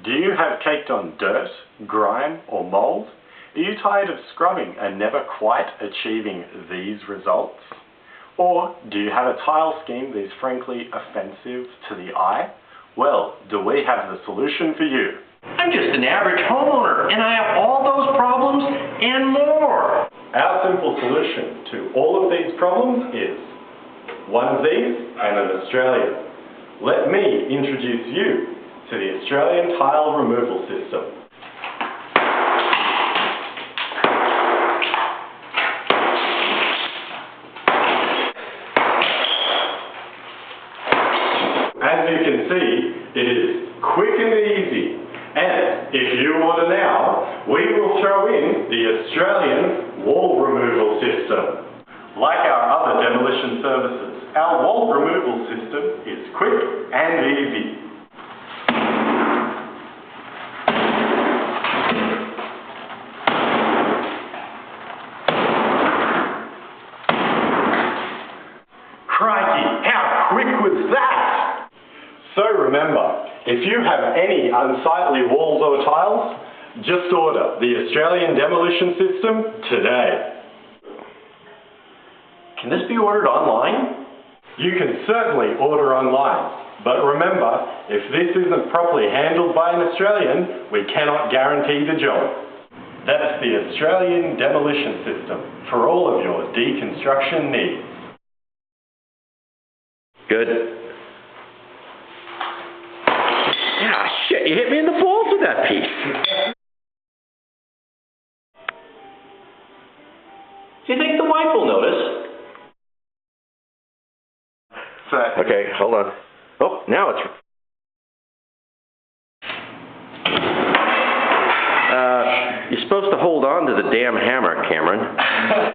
Do you have caked on dirt, grime or mould? Are you tired of scrubbing and never quite achieving these results? Or do you have a tile scheme that is frankly offensive to the eye? Well, do we have the solution for you? I'm just an average homeowner and I have all those problems and more. Our simple solution to all of these problems is onesies and an Australian. Let me introduce you to the Australian tile removal system. As you can see, it is quick and easy. And if you order now, we will throw in the Australian wall removal system. Like our other demolition services, our wall removal system is quick and easy. Crikey, how quick was that? So remember, if you have any unsightly walls or tiles, just order the Australian Demolition System today. Can this be ordered online? You can certainly order online, but remember, if this isn't properly handled by an Australian, we cannot guarantee the job. That's the Australian Demolition System for all of your deconstruction needs. Good. Yeah, shit, you hit me in the balls with that piece. Do you think the wife will notice? Okay, hold on. Oh, now it's... You're supposed to hold on to the damn hammer, Cameron.